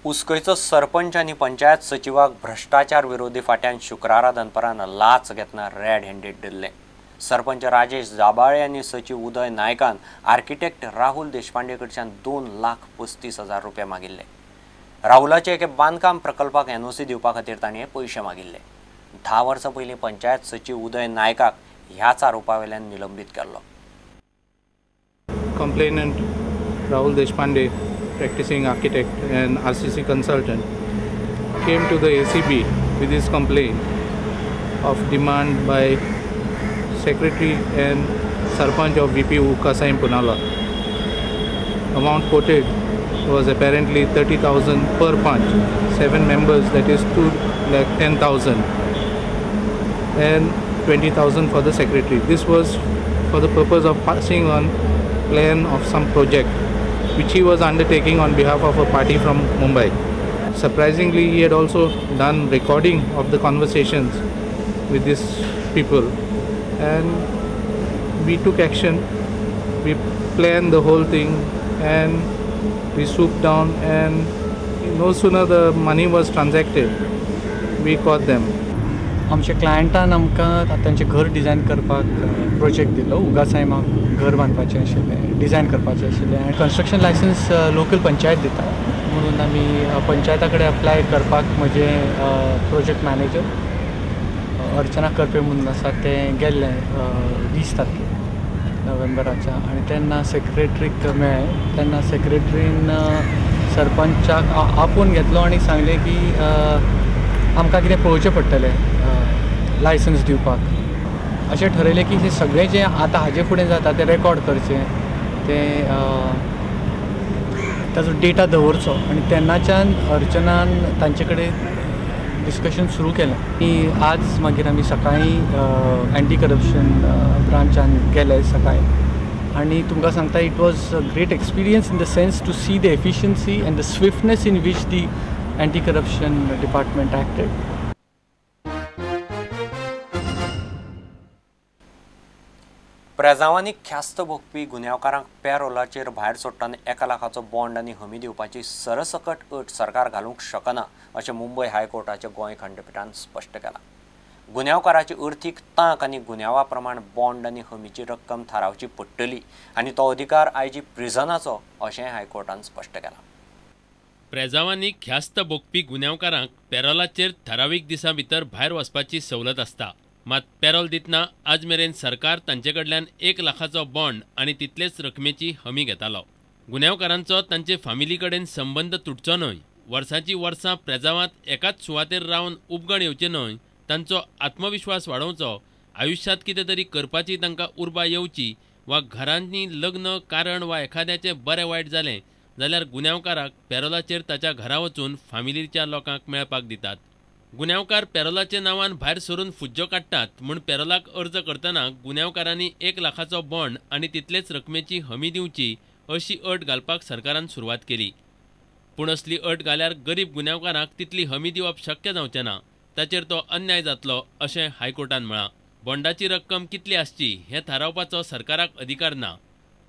उसकयचो सरपंच आनी पंचायत सचिवाक भ्रष्टाचार विरोधी फाट्यान शुक्रारा दनपारान लाच घेतना रेड हँडेड धरले। सरपंच राजेश जाबाळे आनी सचिव उदय नायकान आर्किटेक्ट राहुल देशपांडे कडच्यान 2,35,000 रुपया मागिल्ले। राहुलाचे एके बांदकाम प्रकल्पाक एनओसी दिवपा खातीर ताणें पयशे मागिल्ले। 10 वर्सां पयलीं पंचायत सचिव उदय नायकाक ह्याच आरोपावेल्यान निलंबित केल्लो। Complainant Rahul Deshpande, practicing architect and RCC consultant, came to the ACB with his complaint of demand by Secretary and Sarpanch of VP Ukasaim Punala. Amount quoted was apparently 30,000 per punch, 7 members, that is 2,10,000, and 20,000 for the secretary. This was for the purpose of passing on plan of some project which he was undertaking on behalf of a party from Mumbai. Surprisingly, he had also done recording of the conversations with these people, and we took action. We planned the whole thing and we swooped down, and no sooner the money was transacted, we caught them. आमच्या क्लायंटान आमकां तांचें घर design करपाक project दिलो। उगासायमाक घर बांदपाचें आशिल्लें, design करपाचें आशिल्लें, आनी कन्स्ट्रक्शन लायसन्स लोकल पंचायत दिता, म्हणून आमी पंचायता कडेन अप्लाय करपाक म्हजें प्रोजेक्ट मॅनेजर अर्चना करपे म्हणून आसा ते गेल्ले 20 तारखेक नोव्हेंबराच्या, आनी तेन्ना सेक्रेटरीक मेळ्ळे। तेन्ना सेक्रेटरीन सरपंचाक आपोवन घेतलो आनी सांगलें की आमकां कितें पळोवचें पडटलें लायसन्स दिवपाक। अशें ठरयलें की हे सगळें जें आतां हाजे फुडें जाता तें रेकॉर्ड करचें, तें ताजो डेटा दवरचो, आनी तेन्नाच्यान अर्चनान तांचे कडेन डिस्कशन सुरू केलें की आज मागीर आमी सकाळीं एंटी करप्शन ब्रांचान गेले सकाळीं, आनी तुमकां सांगता it was a great experience in the sense to see the efficiency and the swiftness in which the anti corruption department acted. प्रेजावांनी ख्यास्त भोगपी गुन्यांवकारांक पॅरोलाचेर भायर सोडटाना 1 लाखाचो बॉन्ड आनी हमी दिवपाची सरसकट अट सरकार घालूंक शकना अशें मुंबय हायकोर्टाच्या गोंय खंडपीठान स्पश्ट केलां। गुन्यांवकाराची अर्थीक तांक आनी गुन्यांवा प्रमाण बॉन्ड आनी हमीची रक्कम थारावची पडटली आनी तो अधिकार आयजी प्रिझनाचो अशेंय हायकोर्टान स्पश्ट केलां। प्रेजावांनी ख्यास्त भोगपी गुन्यांवकारांक पॅरोलाचेर ठरावीक दिसां भितर भायर वचपाची सवलत आसता, मात पॅरोल दितना आज मेरेन सरकार तांचे कडल्यान 1 लाखाचो बॉन्ड आनी तितलेच रकमेची हमी घेतालो। गुन्यांवकारांचो तांचे फामिली कडेन संबंद तुटचो न्हय, वर्सांची वर्सां प्रेजावांत एकाच सुवातेर रावन उपगण येवचे न्हय, तांचो आत्मविश्वास वाडोवचो, आयुश्यांत कितें तरी करपाची तांकां उर्बा येवची, वा घरांनी लग्न कारण वा एखाद्याचें बरें वायट जालें जाल्यार गुन्यांवकाराक पॅरोलाचेर ताच्या घरा वचून फामिलीच्या लोकांक मेळपाक दितात। गुन्यांवकार पॅरोलाच्या नांवान भायर सरून फुज्जो काडटात म्हूण पॅरोलाक अर्ज करतना गुन्यांवकारांनी 1 लाखाचो बॉन्ड आनी तितलेच रकमेची हमी दिवची अशी अट घालपाक सरकारान सुरवात केली। पूण असली अट घाल्यार गरीब गुन्यांवकारांक तितली हमी दिवप शक्य जावचें ना, ताचेर तो अन्याय जातलो अशें हायकोर्टान म्हळां। बॉन्डाची रक्कम कितली आसची हें थारावपाचो सरकाराक अधिकार ना,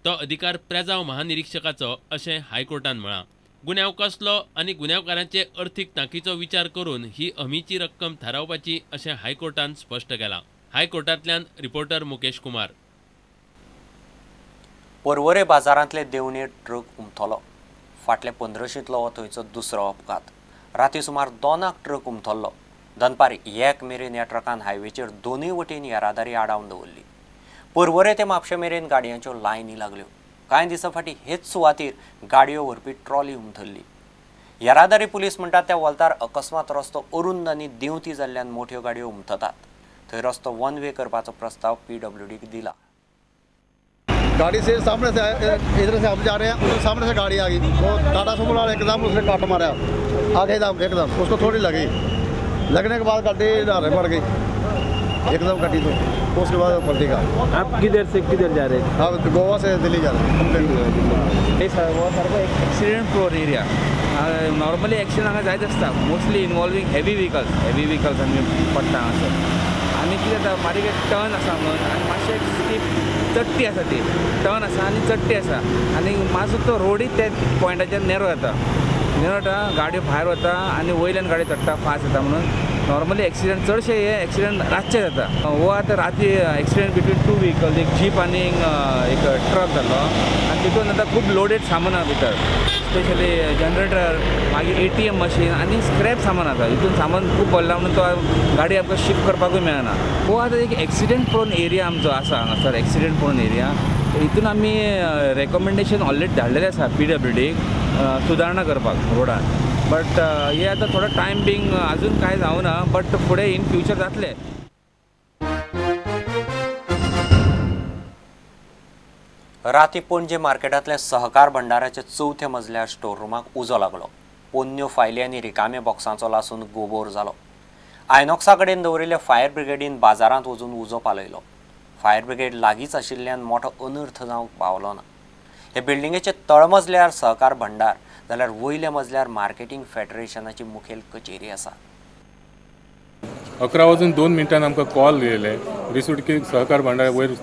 तो अधिकार प्रेजाव महानिरीक्षकाचो अशें हायकोर्टान म्हळां। गुन्यांव कसलो आनी गुन्यांवकारांचे अर्थीक तांकीचो विचार करून ही हमीची रक्कम थारावपाची अशें हायकोर्टान स्पश्ट केलां। हायकोर्टांतल्यान रिपोर्टर मुकेश कुमार। पर्वरे बाजारांतले देंवणेर ट्रक उमथलो। फाटल्या 15शींतलो हो थंयचो दुसरो अपघात। राती सुमार 2 ट्रक उमथल्लो। दनपारी 1 मेरेन ह्या ट्रकान हायवेचेर दोनूय वटेन येरादारी आडावन दवरली। पर्वरे ते म्हापशे मेरेन गाडयांच्यो लायनी लागल्यो। कांय दिसां फाटीं हेच सुवातेर गाडयो व्हरपी ट्रॉली उमथल्ली। येरादारी पुलीस म्हणटात त्या वलतार अकस्मात रस्तो अरुंद आनी देंवती जाल्ल्यान मोठ्यो गाडयो उमथतात। थंय रस्तो वन वे करपाचो प्रस्ताव PWDक दिला। गाड़ी से सामने से इधर से हम जा रहे हैं, उधर सामने से गाड़ी आ गई, वो टाटा सुमो वाला एकदम उसने काट मारा आगे एकदम उसको थोड़ी लगी, लगने के बाद गाड़ी नारे पड़ गई एकदम गाड़ी, तो उसके बाद पलटी का। आप किधर से किधर जा रहे हैं? आप गोवा से दिल्ली जा रहे हैं। सर वो सारको accident prone area, normally accident हांगा जायत आसता, मोस्टली इनवॉल्विंग हेवी व्हिकल्स आनी पडटा हांगासर, आनी कितें जाता मारीक एक टर्न आसा म्हणून आनी मातशें एक स्टीप चडटी आसा ती टर्न आसा आनी चडटी आसा आनी मातसो तो रोडूय त्या पॉयंटाचेर नेरो येता गाडयो भायर वता आनी वयल्यान गाडयो चडटा फास्ट येता म्हणून नॉर्मली एक्सिडेंट चडशे हे एक्सिडेंट रातचे जाता हो आतां राती एक्सिडेंट बिटवीन 2 व्हिकल्स एक जीप आनी एक ट्रक जालो आनी तितून आतां खूब लोडेड सामान आहा भितर स्पेशली जनरेटर मागीर ATM मशीन आनी स्क्रॅप सामान आसा हितून सामान खूब पडला म्हणून तो गाडी आमकां शिफ्ट करपाकूय मेळना हो आतां एक एक्सिडेंट प्रोन एरिया आमचो आसा हांगासर एक्सिडेंट प्रोन एरिया हितून आमी रेकमेंडेशन ऑलरेडी धाडलेलें आसा PWDक सुदारणा करपाक रोडान बट हे आतां थोडो टायम बींग अजून कांय जावना बट फुडें इन फ्युचर जातलें. राती पणजे मार्केटांतल्या सहकार भंडाराच्या 4थ्या मजल्यार स्टोर रूमाक उजो लागलो. पोन्न्यो फायली आनी रिकाम्या बॉक्सांचो लासून गोबोर जालो. आयनॉक्सा कडेन दवरिल्ल्या फायर ब्रिगेडीन बाजारांत वचून उजो पालयलो. फायर ब्रिगेड लागींच आशिल्ल्यान मोठो अनर्थ जावंक पावलो ना. हे बिल्डिंगेचे तळमजल्यार सहकार भंडार जाल्यार वयल्या मजल्यार मार्केटिंग फेडरेशनाची मुखेल कचेरी आसा. 11:02 आमकां कॉल येयले रिसोडकी सहकार भंडार वयर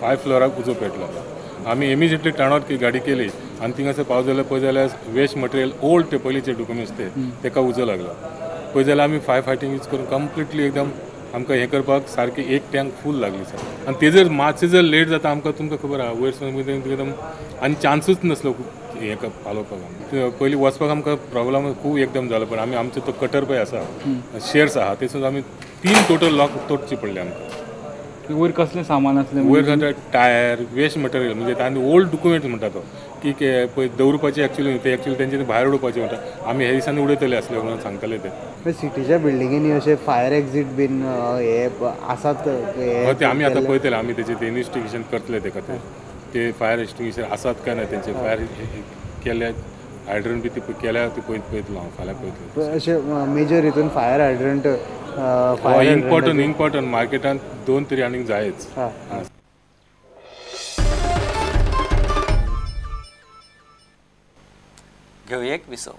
5 फ्लोराक उजो पेटलो. आमी इमिजिएटली टर्न की गाडी केली आनी थिंगासर पावस जाल्यार पळय जाल्यार वेस्ट मटेरियल ओल्ड ते पयलींचे डॉक्युमेंट्स तेका उजो लागलो. पळय जाल्यार आमी फायर फायटींग यूज करून कंप्लिटली एकदम आमकां हें करपाक सारकी एक टँक फूल लागली सर आनी तेजर मातशें जर लेट जाता आमकां तुमकां खबर आहा वयर एकदम आनी चान्सूच नासलो हें पालोवपाक पयलीं वचपाक आमकां प्रॉब्लम खूब एकदम जालो पण आमी आमचो तो कटर पळय आसा शेअर्स आहा तेतून आमी 3 टोटल लॉक तोडचे पडले आमकां. वयर कसलें सामान आसलें वयर जाता टायर वेस्ट मटेरियल म्हणजे तांणी ओल्ड डॉक्युमेंट म्हणटा तो की पळय दवरपाचें एक्चुअली ते एक्चुअली तेंच्यांनी भायर उडोवपाचें म्हणटा आमी हे दिसांनी उडयतले आसले म्हणून सांगताले ते. सिटीच्या बिल्डिंगेनी अशे फायर एक्झिट बीन हे आसात ते आमी आतां पळयतले आमी तेचें ते इन्व्हेस्टिगेशन करतले ते खातीर ते फायर एक्सटिंग्विशर आसात काय ना तेंचे फायर केल्या हायड्रंट बी ती केल्या ती पळयतलो हांव फाल्यां पळयतलो. अशे मेजर हितून फायर हायड्रंट इम्पॉर्टंट मार्केटांत 2 तरी आनीक जायच. घेवया एक विसव.